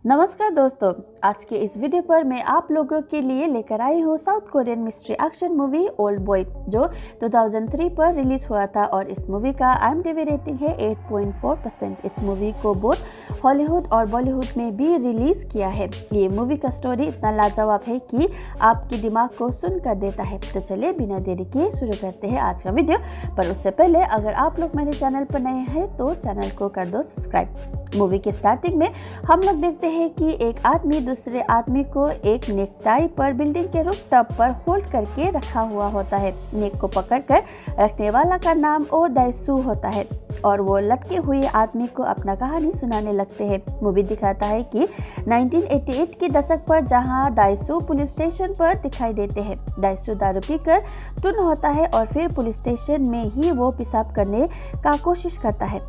नमस्कार दोस्तों, आज के इस वीडियो पर मैं आप लोगों के लिए लेकर आई हूँ south Korean mystery action movie old boy जो 2003 पर रिलीज हुआ था और इस मूवी का IMDb रेटिंग है 8.4%। इस मूवी को बोथ हॉलीवुड और बॉलीवुड में भी रिलीज किया है। ये मूवी का स्टोरी इतना लाजवाब है कि आपके दिमाग को सुन कर देता है। तो चलिए बिना देरी के शुरू करते हैं आज का वीडियो। पर उससे पहले अगर आप लोग मेरे चैनल पर नए हैं तो चैनल को कर दो सब्सक्राइब। मूवी के स्टार्टिंग में हम लोग देखते हैं कि एक आदमी दूसरे आदमी को एक नेकटाई पर बिल्डिंग के रूफटॉप पर होल्ड करके रखा हुआ होता है। नेक को पकड़कर रखने वाला का नाम ओ दाइसू होता है और वो लटके हुए आदमी को अपना कहानी सुनाने लगते हैं। मूवी दिखाता है कि 1988 के दशक पर जहां दाइसू पुलिस स्टेशन पर दिखाई देते हैं। दाइसू दारू पीकर टुन होता है और फिर पुलिस स्टेशन में ही वो पेशाब करने का कोशिश करता है।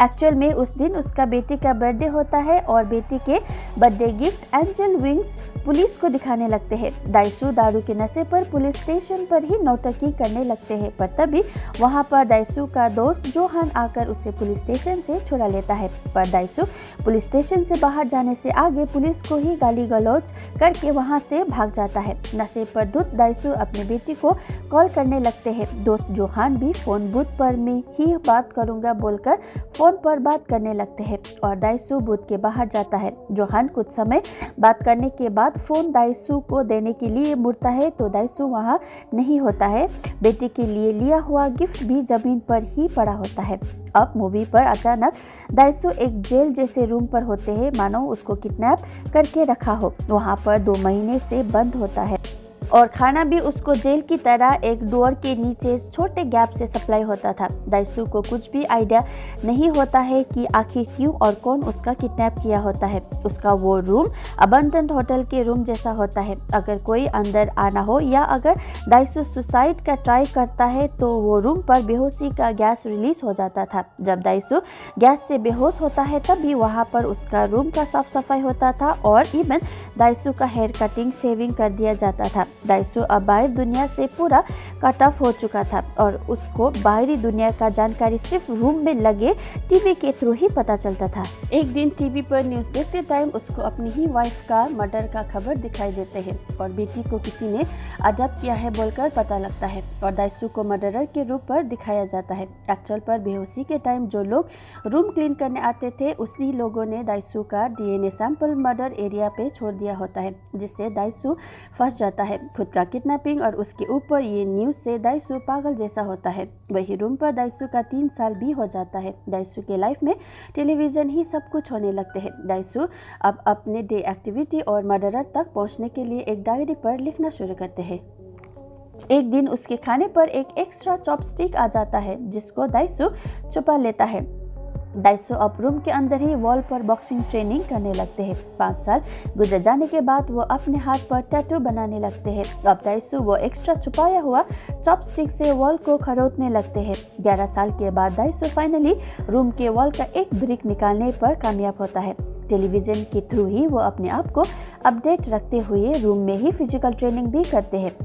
एक्चुअल में उस दिन उसका बेटी का बर्थडे होता है और बेटी के birthday gift angel wings police को दिखाने लगते हैं। दाइसू दारू के नशे पर पुलिस स्टेशन पर ही नौटंकी करने लगते हैं, पर तभी वहां पर दाइसू का दोस्त जोहान आकर उसे पुलिस स्टेशन से छुड़ा लेता है। पर दाइसू पुलिस स्टेशन से बाहर जाने से आगे पुलिस को ही गाली गलौज करके वहां से भाग जाता है। नशे पर धुत दाइसू अपनी बेटी को कॉल करने लगते हैं। दोस्त जोहान भी फोन बूथ पर मैं ही बात करूंगा बोलकर फोन पर बात करने लगते हैं और दाइसू बूथ के बाहर जाता है। जोहान कुछ समय बात करने के बाद फोन दाइसू को देने के लिए मुड़ता है तो दाइसू वहां नहीं होता है। बेटी के लिए लिया हुआ गिफ्ट भी जमीन पर ही पड़ा होता है। अब मूवी पर अचानक दाइसू एक जेल जैसे रूम पर होते हैं, मानो उसको किडनैप करके रखा हो। वहां पर 2 महीने से बंद होता है और खाना भी उसको जेल की तरह एक डोर के नीचे छोटे गैप से सप्लाई होता था। दाइसू को कुछ भी आइडिया नहीं होता है कि आखिर क्यों और कौन उसका किडनैप किया होता है। उसका वो रूम अबंडंट होटल के रूम जैसा होता है। अगर कोई अंदर आना हो या अगर दाइसू सुसाइड का ट्राई करता है तो वो रूम पर बेहोशी का गैस रिलीज हो जाता था। जब दाइसू गैस से बेहोश होता है तभी वहाँ पर उसका रूम का साफ सफाई होता था और इवन दाइसू का हेयर कटिंग शेविंग कर दिया जाता था। दाइसू अब बाहर दुनिया से पूरा कट ऑफ हो चुका था और उसको बाहरी दुनिया का जानकारी सिर्फ रूम में लगे टीवी के थ्रू ही पता चलता था। एक दिन टीवी पर न्यूज़ देखते टाइम उसको अपनी ही वाइफ का मर्डर का खबर दिखाई देते हैं और बेटी को किसी ने अडॉप्ट किया है बोलकर पता लगता है और दाइसू को मर्डरर के रूप पर दिखाया जाता है। एक्चुअल पर बेहोशी के टाइम जो लोग रूम क्लीन करने आते थे उसी लोगों ने दाइसू का DNA सैंपल मर्डर एरिया पे छोड़ दिया होता है, जिससे दाइसू फंस जाता है। खुद का किडनैपिंग और उसके ऊपर ये न्यूज़ से दाइसू पागल जैसा होता है। वही रूम पर दाइसू का 3 साल भी हो जाता है। दाइसू के लाइफ में टेलीविज़न ही सब कुछ होने लगते हैं। दाइसू अब अपने डे एक्टिविटी और मर्डरर तक पहुंचने के लिए एक डायरी पर लिखना शुरू करते हैं। एक दिन उसके खाने पर एक एक्स्ट्रा चॉपस्टिक आ जाता है जिसको दाइसू छुपा लेता है। दाइसू अब रूम के अंदर ही वॉल पर बॉक्सिंग ट्रेनिंग करने लगते हैं। 5 साल गुजर जाने के बाद वो अपने हाथ पर टैटू बनाने लगते हैं। अब दाइसू वो एक्स्ट्रा छुपाया हुआ चॉपस्टिक से वॉल को खरोदने लगते हैं। 11 साल के बाद दाइसू फाइनली रूम के वॉल का एक ब्रिक निकालने पर कामयाब होता है। टेलीविज़न के थ्रू ही वो अपने आप को अपडेट रखते हुए रूम में ही फिजिकल ट्रेनिंग भी करते हैं।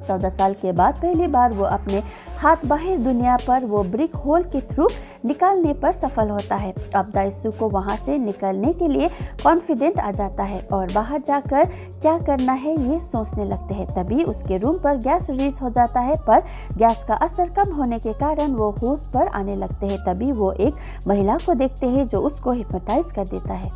14 साल के बाद पहली बार वो अपने हाथ बाहर दुनिया पर वो ब्रिक होल के थ्रू निकालने पर सफल होता है। अब दाइसू को वहां से निकलने के लिए कॉन्फिडेंट आ जाता है और बाहर जाकर क्या करना है ये सोचने लगते हैं। तभी उसके रूम पर गैस रिलीज हो जाता है, पर गैस का असर कम होने के कारण वो होश पर आने लगते हैं। तभी वो एक महिला को देखते हैं जो उसको हिप्नोटाइज कर देता है।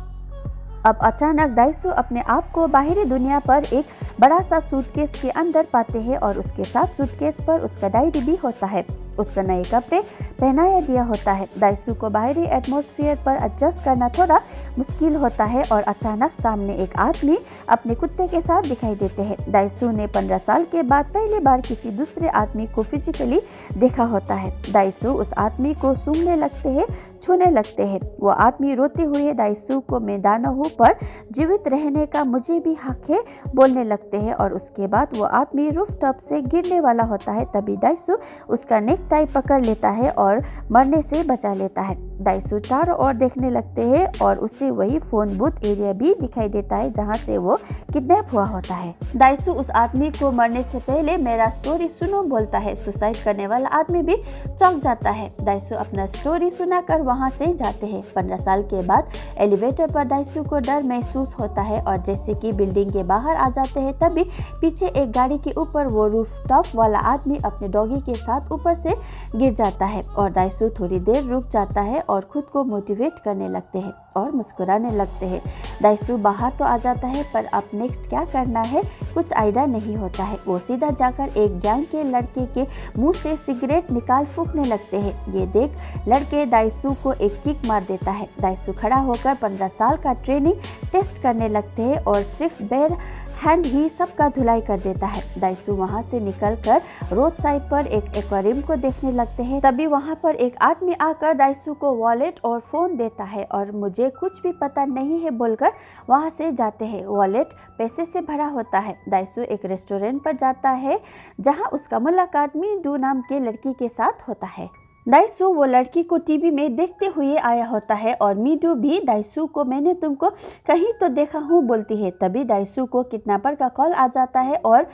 अब अचानक दाइसू अपने आप को बाहरी दुनिया पर एक बड़ा सा सूटकेस के अंदर पाते हैं और उसके साथ सूटकेस पर उसका डायरी भी होता है। उसका नए कपड़े पहनाया दिया होता है। दाइसू को बाहरी एटमॉस्फेयर पर एडजस्ट करना थोड़ा मुश्किल होता है और अचानक सामने एक आदमी अपने कुत्ते के साथ दिखाई देते हैं। दाइसू ने 15 साल के बाद पहली बार किसी दूसरे आदमी को फिजिकली देखा होता है। दाइसू उस आदमी को सूंघने लगते हैं, छूने लगते हैं। वो आदमी रोते हुए दाइसू को मैं दाना हूँ पर जीवित रहने का मुझे भी हक है बोलने लगते हैं और उसके बाद वो आदमी रूफटॉप से गिरने वाला होता है। तभी दाइसू उसका नेक टाई पकड़ लेता है और मरने से बचा लेता है। दाइसू चारों ओर देखने लगते हैं और उसे वही फोन बूथ एरिया भी दिखाई देता है जहां से वो किडनैप हुआ होता है। दाइसू उस आदमी को मरने से पहले मेरा स्टोरी सुनो बोलता है। सुसाइड करने वाला आदमी भी चौंक जाता है। दाइसू अपना स्टोरी सुनाकर वहां से जाते हैं। 15 साल के बाद एलिवेटर पर दाइसू को डर महसूस होता है और जैसे कि बिल्डिंग के बाहर आ जाते हैं तभी पीछे एक गाड़ी के ऊपर वो रूफटॉप वाला आदमी अपने डॉगी के साथ ऊपर से गिर जाता है और दाइसू थोड़ी देर रुक जाता है और खुद को मोटिवेट करने लगते हैं और मुस्कुराने लगते हैं। दाइसू बाहर तो आ जाता है पर अब नेक्स्ट क्या करना है कुछ आइडिया नहीं होता है। वो सीधा जाकर एक गैंग के लड़के के मुंह से सिगरेट निकाल फूंकने लगते हैं। ये देख लड़के दाइसू को एक किक मार देता है। दाइसू खड़ा होकर 15 साल का ट्रेनिंग टेस्ट करने लगते हैं और सिर्फ बेर हैंड ही सबका धुलाई कर देता है। दाइसू वहां से निकलकर रोड साइड पर एक एक्वेरियम को देखने लगते हैं। तभी वहां पर एक आदमी आकर दाइसू को वॉलेट और फोन देता है और मुझे कुछ भी पता नहीं है बोलकर वहां से जाते हैं। वॉलेट पैसे से भरा होता है। दाइसू एक रेस्टोरेंट पर जाता है जहां उसका मुलाकात मीडू नाम के लड़की के साथ होता है। दाइसू वो लड़की को टीवी में देखते हुए आया होता है और मीडू भी दाइसू को मैंने तुमको कहीं तो देखा हूँ बोलती है। तभी दाइसू को किडनैपर का कॉल आ जाता है और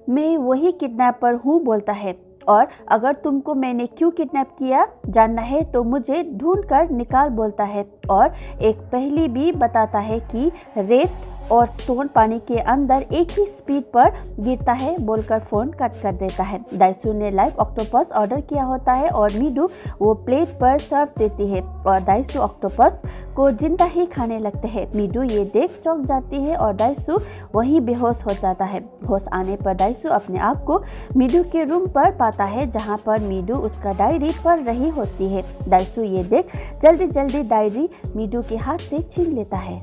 मैं वही किडनैपर हूँ बोलता है और अगर तुमको मैंने क्यों किडनैप किया जानना है तो मुझे ढूंढ कर निकाल बोलता है और एक पहेली भी बताता है कि रेत और स्टोन पानी के अंदर एक ही स्पीड पर गिरता है बोलकर फोन कट कर देता है। दाइसू ने लाइव ऑक्टोपस ऑर्डर किया होता है और मीडू वो प्लेट पर सर्व देती है और दाइसू ऑक्टोपस को जिंदा ही खाने लगते हैं। मीडू ये देख चौंक जाती है और दाइसू वहीं बेहोश हो जाता है। होश आने पर दाइसू अपने आप को मीडू के रूम पर पाता है जहां पर मीडू उसका डायरी पढ़ रही होती है। दाइसू ये देख जल्दी जल्दी डायरी मीडू के हाथ से छीन लेता है।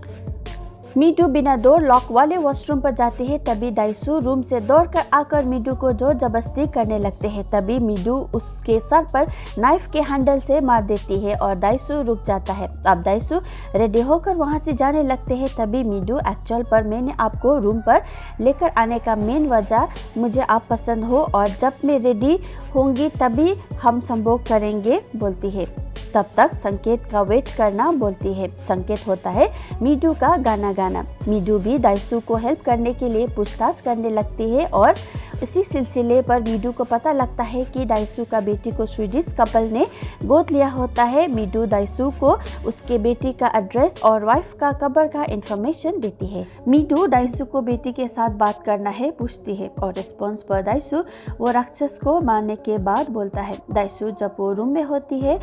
मीडू बिना डोर लॉक वाले वॉशरूम पर जाते हैं। तभी दाइसू रूम से दौड़कर आकर मीडू को जोर जबरदस्ती करने लगते हैं। तभी मीडू उसके सर पर नाइफ के हैंडल से मार देती है और दाइसू रुक जाता है। अब दाइसू रेडी होकर वहां से जाने लगते हैं। तभी मीडू एक्चुअल पर मैंने आपको रूम पर लेकर आने का मेन वजह मुझे आप पसंद हो और जब मैं रेडी होंगी तभी हम संभोग करेंगे बोलती है। तब तक संकेत का वेट करना बोलती है। संकेत होता है मीडू का गाना। मीडू भी दाइसू को हेल्प करने के लिए पूछताछ करने लगती है और इसी सिलसिले पर मीडू को पता लगता है कि दाइसू का बेटी को स्वीडिश कपल ने गोद लिया होता है। मीडू दाइसू को उसके बेटी का एड्रेस और वाइफ का कब्र का इंफॉर्मेशन देती है। मीडू दाइसू को बेटी के साथ बात करना है पूछती है और रिस्पॉन्स पर दाइसू वो राक्षस को मारने के बाद बोलता है। दाइसू जब वो रूम में होती है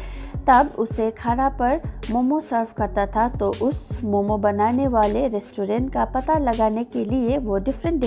तब उसे खाना पर मोमो सर्व करता था तो उस मोमो बनाने वाले रेस्टोरेंट का पता लगाने के लिए वो डिफरेंट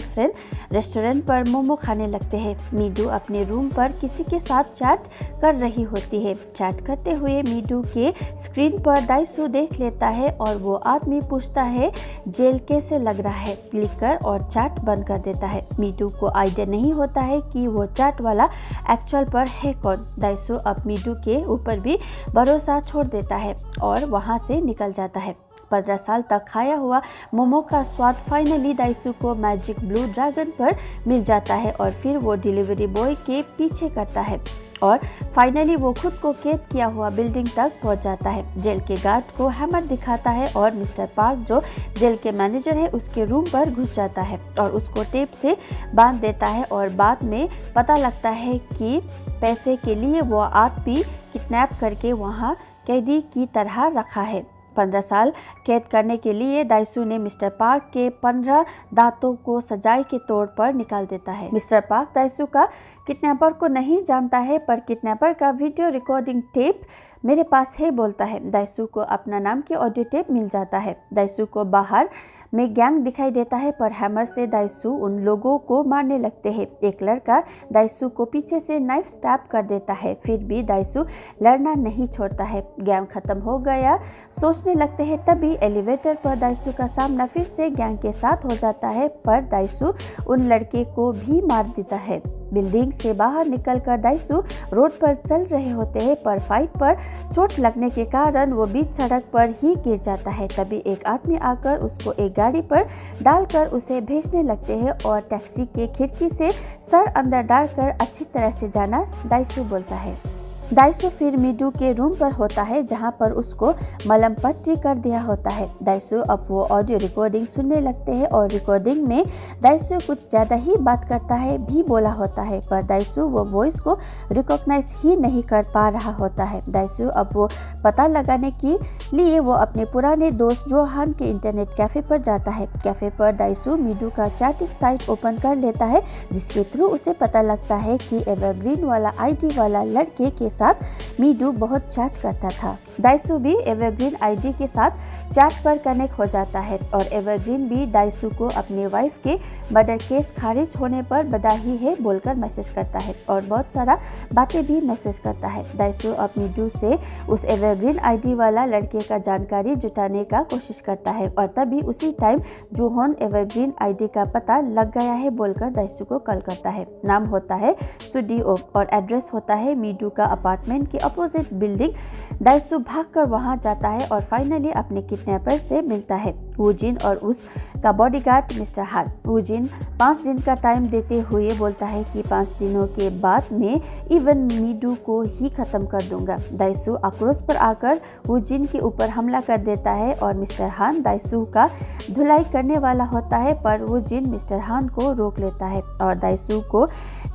रेस्टोरेंट पर मोमो खाने लगते हैं। मीडू अपने रूम पर किसी के साथ चैट कर रही होती है। चैट करते हुए मीडू के स्क्रीन पर दाइसू देख लेता है और वो आदमी पूछता है जेल कैसे लग रहा है लिखकर और चैट बंद कर देता है। मीडू को आइडिया नहीं होता है कि वो चैट वाला एक्चुअल पर है कौन। दाइसू अब मीडू के ऊपर भी भरोसा छोड़ देता है और वहां से निकल जाता है। 15 साल तक खाया हुआ मोमो का स्वाद फाइनली दाइसू को मैजिक ब्लू ड्रैगन पर मिल जाता है और फिर वो डिलीवरी बॉय के पीछे करता है और फाइनली वो खुद को कैद किया हुआ बिल्डिंग तक पहुंच जाता है। जेल के गार्ड को हैमर दिखाता है और मिस्टर पार्क जो जेल के मैनेजर है उसके रूम पर घुस जाता है और उसको टेप से बांध देता है और बाद में पता लगता है कि पैसे के लिए वो आदमी किडनैप करके वहाँ कैदी की तरह रखा है। 15 साल कैद करने के लिए दाइसू ने मिस्टर पार्क के 15 दांतों को सजाए के तौर पर निकाल देता है। मिस्टर पार्क दाइसू का किडनैपर को नहीं जानता है पर किडनैपर का वीडियो रिकॉर्डिंग टेप मेरे पास है बोलता है। दाइसू को अपना नाम के ऑडियो टेप मिल जाता है। दाइसू को बाहर में गैंग दिखाई देता है पर हैमर से दाइसू उन लोगों को मारने लगते हैं। एक लड़का दाइसू को पीछे से नाइफ स्टैब कर देता है फिर भी दाइसू लड़ना नहीं छोड़ता है। गैंग खत्म हो गया सोचने लगते हैं तभी एलिवेटर पर दाइसू का सामना फिर से गैंग के साथ हो जाता है पर दाइसू उन लड़के को भी मार देता है। बिल्डिंग से बाहर निकलकर दाइसू रोड पर चल रहे होते हैं पर फाइट पर चोट लगने के कारण वो बीच सड़क पर ही गिर जाता है। तभी एक आदमी आकर उसको एक गाड़ी पर डालकर उसे भेजने लगते हैं और टैक्सी के खिड़की से सर अंदर डालकर अच्छी तरह से जाना दाइसू बोलता है। दाइसू फिर मीडू के रूम पर होता है जहां पर उसको मलहम पट्टी कर दिया होता है। दाइसू अब वो ऑडियो रिकॉर्डिंग सुनने लगते हैं और रिकॉर्डिंग में दाइसू कुछ ज़्यादा ही बात करता है भी बोला होता है, पर दाइसू वो वॉइस को रिकॉग्नाइज ही नहीं कर पा रहा होता है। दाइसू अब वो पता लगाने के लिए वो अपने पुराने दोस्त जोहान के इंटरनेट कैफ़े पर जाता है। कैफ़े पर दाइसू मीडू का चैटिंग साइट ओपन कर लेता है, जिसके थ्रू उसे पता लगता है कि एवरग्रीन वाला आईडी वाला लड़के के साथ मीडू बहुत चैट करता था। दाइसू भी एवरग्रीन आईडी के साथ चैट पर कनेक्ट हो जाता है और एवरग्रीन भी दाइसू को अपने वाइफ के मर्डर केस खारिज होने पर बधाई है बोलकर मैसेज करता है और बहुत सारा बातें भी मैसेज करता है। दाइसू अब मीडू से उस एवरग्रीन आईडी वाला लड़के का जानकारी जुटाने का कोशिश करता है और तभी उसी टाइम जोहन एवरग्रीन आईडी का पता लग गया है बोलकर दाइसू को कॉल करता है। नाम होता है सुडीओ और एड्रेस होता है मीडू का अपार्टमेंट के अपोजिट बिल्डिंग। दाइसू भागकर वहां जाता है और फाइनली अपने किडनैपर से मिलता है, वूजिन और उसका बॉडीगार्ड मिस्टर हान। वूजिन 5 दिन का टाइम देते हुए बोलता है कि 5 दिनों के बाद में इवन मीडू को ही खत्म कर दूंगा। दाइसू आक्रोश पर आकर वूजिन के ऊपर हमला कर देता है और मिस्टर हान दाइसू का धुलाई करने वाला होता है, पर वूजिन मिस्टर हान को रोक लेता है और दाइसू को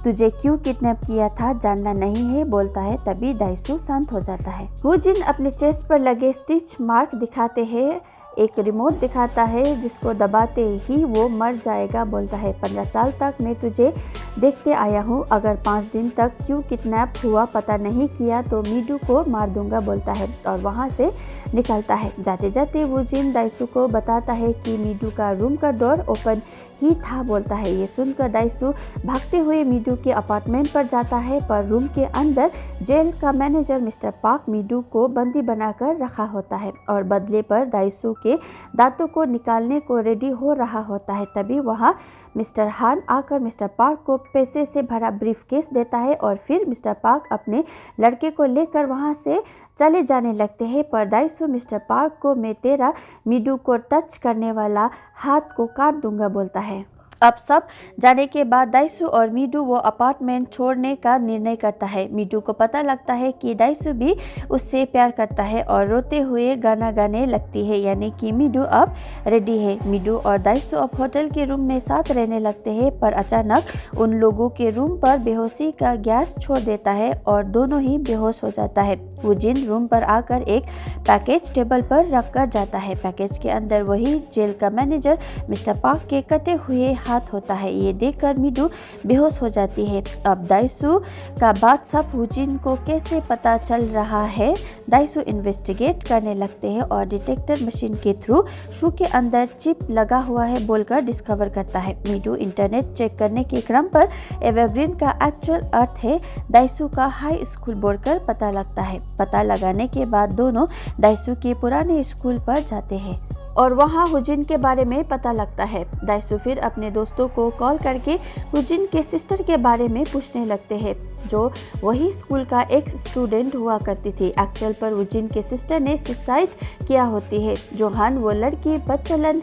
तुझे क्यों किडनैप किया था जानना नहीं है बोलता है। तभी दाइसू शांत हो जाता है। वूजिन अपने चेस्ट पर लगे स्टिच मार्क दिखाते हैं, एक रिमोट दिखाता है जिसको दबाते ही वो मर जाएगा। बोलता है 15 साल तक मैं तुझे देखते आया हूँ, अगर 5 दिन तक क्यों किडनैप हुआ पता नहीं किया तो मीडू को मार दूंगा बोलता है और वहाँ से निकलता है। जाते जाते वूजिन दाइसू को बताता है कि मीडू का रूम का डोर ओपन ही था बोलता है। ये सुनकर दाइसू भागते हुए मीडू के अपार्टमेंट पर जाता है, पर रूम के अंदर जेल का मैनेजर मिस्टर पार्क मीडू को बंदी बनाकर रखा होता है और बदले पर दाइसू के दांतों को निकालने को रेडी हो रहा होता है। तभी वहाँ मिस्टर हान आकर मिस्टर पार्क को पैसे से भरा ब्रीफकेस देता है और फिर मिस्टर पार्क अपने लड़के को लेकर वहाँ से चले जाने लगते हैं, पर दाइसू मिस्टर पार्क को मैं तेरा मीडू को टच करने वाला हाथ को काट दूंगा बोलता है। अब सब जाने के बाद दाइसू और मीडू वो अपार्टमेंट छोड़ने का निर्णय करता है। मीडू को पता लगता है कि दाइसू भी उससे प्यार करता है और रोते हुए गाना गाने लगती है, यानी कि मीडू अब रेडी है। मीडू और दाइसू अब होटल के रूम में साथ रहने लगते हैं, पर अचानक उन लोगों के रूम पर बेहोशी का गैस छोड़ देता है और दोनों ही बेहोश हो जाता है। वूजिन रूम पर आकर एक पैकेज टेबल पर रख कर जाता है। पैकेज के अंदर वही जेल का मैनेजर मिस्टर पार्क के कटे हुए हाथ होता है। ये देखकर मीडू बेहोश हो जाती है। अब दाइसू का बात सब वूजिन को कैसे पता चल रहा है। दाइसू इन्वेस्टिगेट करने लगते हैं और डिटेक्टर मशीन के थ्रू शू के अंदर चिप लगा हुआ है बोलकर डिस्कवर करता है। मीडू इंटरनेट चेक करने के क्रम पर एवरग्रीन का एक्चुअल अर्थ है दाइसू का हाई स्कूल बोलकर पता लगता है। पता लगाने के बाद दोनों दाइसू के पुराने स्कूल पर जाते हैं और वहाँ वूजिन के बारे में पता लगता है। दाइसू फिर अपने दोस्तों को कॉल करके वूजिन के सिस्टर के बारे में पूछने लगते हैं, जो वही स्कूल का एक स्टूडेंट हुआ करती थी। एक्चुअल पर वूजिन के सिस्टर ने सुसाइड किया होती है। जोहान वो लड़की बदचलन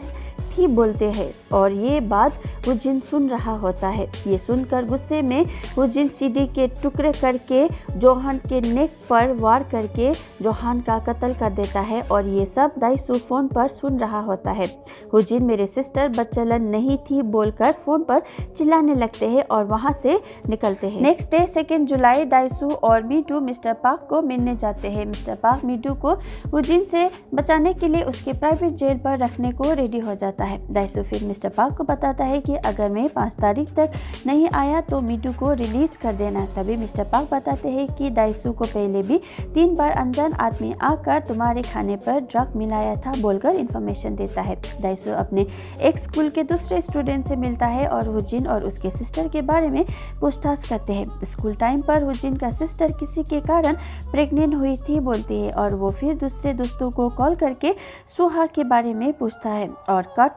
थी बोलते हैं और ये बात वूजिन सुन रहा होता है। ये सुनकर गुस्से में वूजिन सीढ़ी के टुकड़े करके जोहान के नेक पर वार करके जोहान का कत्ल कर देता है और ये सब दाइसू फोन पर सुन रहा होता है। वूजिन मेरे सिस्टर बदचलन नहीं थी बोलकर फोन पर चिल्लाने लगते हैं और वहाँ से निकलते हैं। नेक्स्ट डे 2 जुलाई दाइसू और मीडू मिस्टर पार्क को मिलने जाते हैं। मिस्टर पार्क मीडू को वूजिन से बचाने के लिए उसके प्राइवेट जेल पर रखने को रेडी हो जाता है। दाइसू फिर मिस्टर पार्क को बताता है कि अगर मैं 5 तारीख तक नहीं आया तो मीडू को रिलीज कर देना। तभी मिस्टर पार्क बताते हैं कि दाइसू को पहले भी 3 बार अनजान आदमी आकर तुम्हारे खाने पर ड्रग मिलाया था बोलकर इन्फॉर्मेशन देता है। दाइसू अपने एक स्कूल के दूसरे स्टूडेंट से मिलता है और वूजिन और उसके सिस्टर के बारे में पूछताछ करते हैं। स्कूल टाइम पर वूजिन का सिस्टर किसी के कारण प्रेग्नेंट हुई थी बोलती है और वो फिर दूसरे दोस्तों को कॉल करके सुहा के बारे में पूछता है और कट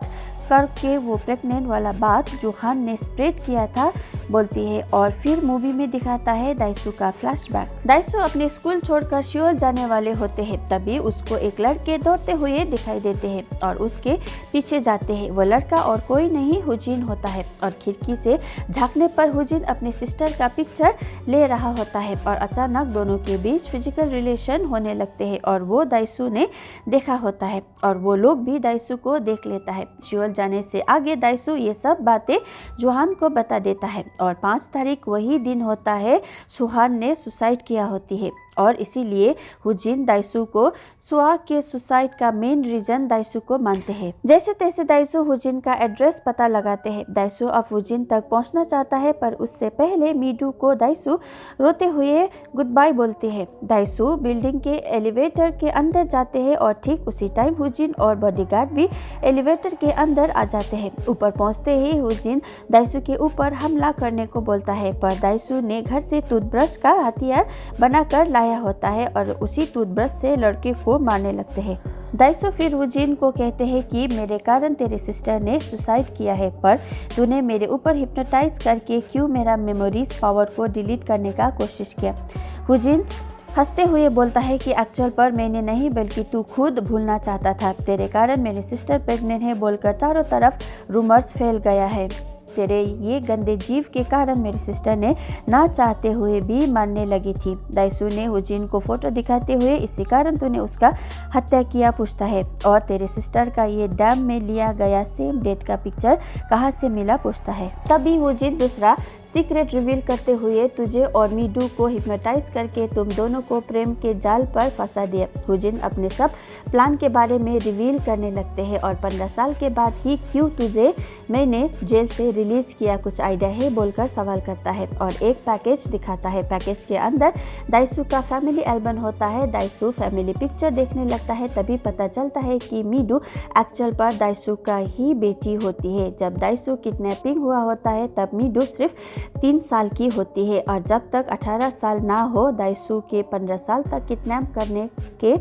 करके वो प्रेग्नेंट वाला बात जो हान ने स्प्रेड किया था बोलती है। और फिर मूवी में दिखाता है दाइसू का फ्लैशबैक। दाइसू अपने स्कूल छोड़कर सियोल जाने वाले होते हैं, तभी उसको एक लड़के दौड़ते हुए दिखाई देते हैं और उसके पीछे जाते हैं। वो लड़का और कोई नहीं हुजिन होता है और खिड़की से झांकने पर हुजिन अपनी सिस्टर का पिक्चर ले रहा होता है और अचानक दोनों के बीच फिजिकल रिलेशन होने लगते हैं और वो दाइसू ने देखा होता है और वो लोग भी दाइसू को देख लेता है। सियोल जाने से आगे दाइसू ये सब बातें जुहान को बता देता है और 5 तारीख वही दिन होता है सुहान ने सुसाइड किया होती है और इसीलिए हुजिन दाइसू को सुहा के सुसाइड का मेन रीजन दाइसू को मानते हैं। जैसे तैसे दाइसू हुजिन का एड्रेस पता लगाते हैं। दाइसू अब हुजिन तक पहुंचना चाहता है पर उससे पहले मीडू को दाइसू रोते हुए गुड बाय बोलते हैं। दाइसू बिल्डिंग के एलिवेटर के अंदर जाते हैं और ठीक उसी टाइम हुजिन और बॉडीगार्ड भी एलिवेटर के अंदर आ जाते हैं। ऊपर पहुंचते ही हुजिन दाइसू के ऊपर हमला करने को बोलता है पर दाइसू ने घर से टूथब्रश का हथियार बनाकर लाया होता है और उसी टूथब्रश से लड़के को मारने लगते हैं। दाइसू फिर हुजिन को कहते हैं कि मेरे कारण तेरे सिस्टर ने सुसाइड किया है पर तूने मेरे ऊपर हिप्नोटाइज करके क्यों मेरा मेमोरीज पावर को डिलीट करने का कोशिश किया। हुजिन हंसते हुए बोलता है कि एक्चुअल पर मैंने नहीं बल्कि तू खुद भूलना चाहता था। तेरे कारण मेरी सिस्टर प्रेग्नेंट है बोलकर चारों तरफ रूमर्स फैल गया है। तेरे ये गंदे जीव के कारण मेरी सिस्टर ने ना चाहते हुए भी मारने लगी थी। दाइसू ने हुजिन को फोटो दिखाते हुए इसी कारण तूने उसका हत्या किया पूछता है और तेरे सिस्टर का ये डैम में लिया गया सेम डेट का पिक्चर कहाँ से मिला पूछता है। तभी हुजिन दूसरा सीक्रेट रिवील करते हुए तुझे और मीडू को हिप्नोटाइज करके तुम दोनों को प्रेम के जाल पर फंसा दिया। हुजिन अपने सब प्लान के बारे में रिवील करने लगते हैं और 15 साल के बाद ही क्यों तुझे मैंने जेल से रिलीज किया कुछ आइडिया है बोलकर सवाल करता है और एक पैकेज दिखाता है। पैकेज के अंदर दाइसू का फैमिली एल्बम होता है। दाइसू फैमिली पिक्चर देखने लगता है तभी पता चलता है कि मीडू एक्चुअल पर दाइसू का ही बेटी होती है। जब दाइसू किडनैपिंग हुआ होता है तब मीडू सिर्फ 3 साल की होती है और जब तक 18 साल ना हो दाइसू के 15 साल तक किडनैप करने के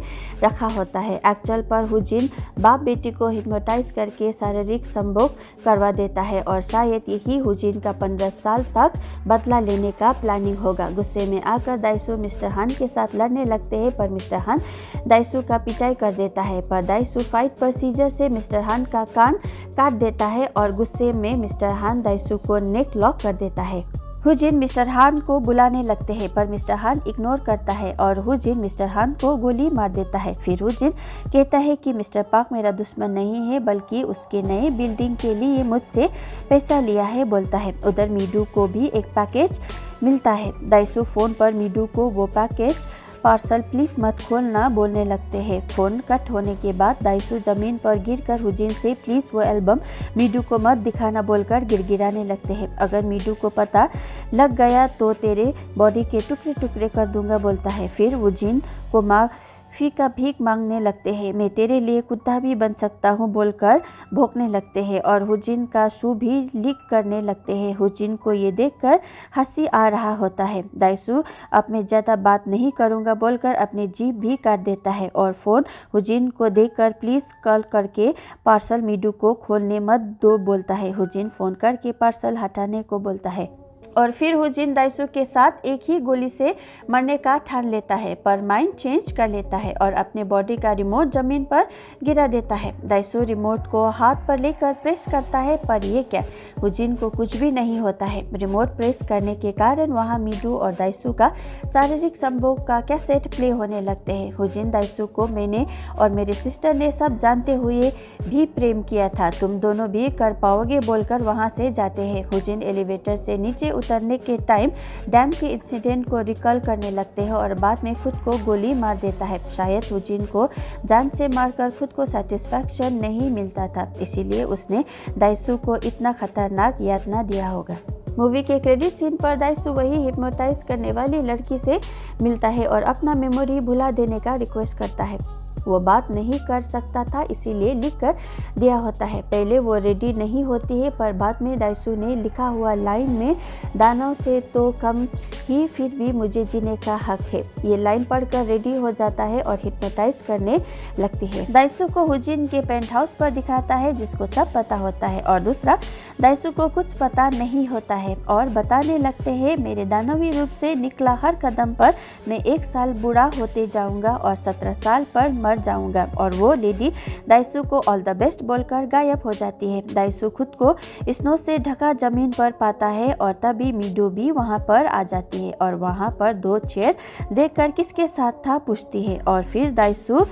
रखा होता है। एक्चुअल पर हुजिन बाप बेटी को हिप्नोटाइज करके शारीरिक संभोग करवा देता है और शायद यही हुजिन का 15 साल तक बदला लेने का प्लानिंग होगा। गुस्से में आकर दाइसू मिस्टर हान के साथ लड़ने लगते हैं पर मिस्टर हान दाइसू का पिटाई कर देता है पर दाइसू फाइट प्रोसीजर से मिस्टर हान का कान काट देता है और गुस्से में मिस्टर हान दाइसू को नेक लॉक कर देता है। हुजिन मिस्टर हान को बुलाने लगते हैं पर मिस्टर हान इग्नोर करता है और हुजिन मिस्टर हान को गोली मार देता है। फिर हुजिन कहता है कि मिस्टर पार्क मेरा दुश्मन नहीं है बल्कि उसके नए बिल्डिंग के लिए मुझसे पैसा लिया है बोलता है। उधर मीडू को भी एक पैकेज मिलता है। दाइसू फ़ोन पर मीडू को वो पैकेज पार्सल प्लीज मत खोलना बोलने लगते हैं। फोन कट होने के बाद दाइसू जमीन पर गिरकर हुजिन से प्लीज वो एल्बम मीडू को मत दिखाना बोलकर गिड़गिड़ाने लगते हैं। अगर मीडू को पता लग गया तो तेरे बॉडी के टुकड़े टुकड़े कर दूंगा बोलता है। फिर हुजिन को माफी का भीख मांगने लगते हैं। मैं तेरे लिए कुत्ता भी बन सकता हूँ बोलकर भौंकने लगते हैं और हुजिन का शू भी लीक करने लगते हैं। हुजिन को ये देखकर हंसी आ रहा होता है। दाइसू अब मैं ज़्यादा बात नहीं करूँगा बोलकर अपनी जीभ भी काट देता है और फ़ोन हुजिन को देकर प्लीज़ कॉल करके पार्सल मीडू को खोलने मत दो बोलता है। हुजिन फ़ोन करके पार्सल हटाने को बोलता है और फिर हुजिन दाइसू के साथ एक ही गोली से मरने का ठान लेता है पर माइंड चेंज कर लेता है और अपने बॉडी का रिमोट जमीन पर गिरा देता है। दाइसू रिमोट को हाथ पर लेकर प्रेस करता है पर ये क्या, हुजिन को कुछ भी नहीं होता है। रिमोट प्रेस करने के कारण वहाँ मीडू और दाइसू का शारीरिक संभोग का कैसेट प्ले होने लगते हैं। हुजिन दाइसू को मैंने और मेरे सिस्टर ने सब जानते हुए भी प्रेम किया था, तुम दोनों भी कर पाओगे बोलकर वहाँ से जाते हैं। हुजिन एलिवेटर से नीचे उतरने के टाइम डैम के इंसिडेंट को रिकॉल करने लगते हैं और बाद में खुद को गोली मार देता है। शायद हुजिन को जान से मारकर खुद को सेटिस्फैक्शन नहीं मिलता था, इसीलिए उसने दाइसू को इतना खतरनाक यातना दिया होगा। मूवी के क्रेडिट सीन पर दाइसू वही हिप्नोटाइज करने वाली लड़की से मिलता है और अपना मेमोरी भुला देने का रिक्वेस्ट करता है। वो बात नहीं कर सकता था इसीलिए लिख कर दिया होता है। पहले वो रेडी नहीं होती है पर बाद में दाइसू ने लिखा हुआ लाइन में दानव से तो कम ही फिर भी मुझे जीने का हक है। ये लाइन पढ़कर रेडी हो जाता है और हिप्नोटाइज करने लगती है। दाइसू को हुजिन के पेंट हाउस पर दिखाता है जिसको सब पता होता है और दूसरा दाइसू को कुछ पता नहीं होता है और बताने लगते हैं मेरे दानवी रूप से निकला हर कदम पर मैं 1 साल बूढ़ा होते जाऊंगा और 17 साल पर मर जाऊंगा। और वो लेडी दाइसू को ऑल द बेस्ट बोलकर गायब हो जाती है। दाइसू खुद को स्नो से ढका जमीन पर पाता है और तभी मीडू भी वहां पर आ जाती है और वहां पर 2 चेयर देखकर किसके साथ था पूछती है और फिर दाइसू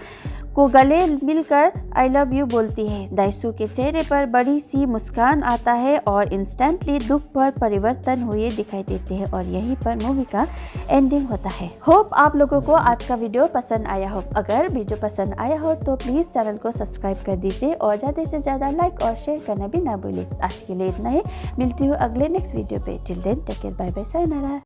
को गले मिलकर आई लव यू बोलती है। दाइसू के चेहरे पर बड़ी सी मुस्कान आता है और इंस्टेंटली दुख पर परिवर्तन हुए दिखाई देते हैं और यहीं पर मूवी का एंडिंग होता है। होप आप लोगों को आज का वीडियो पसंद आया हो। अगर वीडियो पसंद आया हो तो प्लीज़ चैनल को सब्सक्राइब कर दीजिए और ज़्यादा से ज़्यादा लाइक और शेयर करना भी ना भूलें। आज के लिए इतना ही, मिलती हूँ अगले नेक्स्ट वीडियो पे। Till then take care, bye bye, sayonara.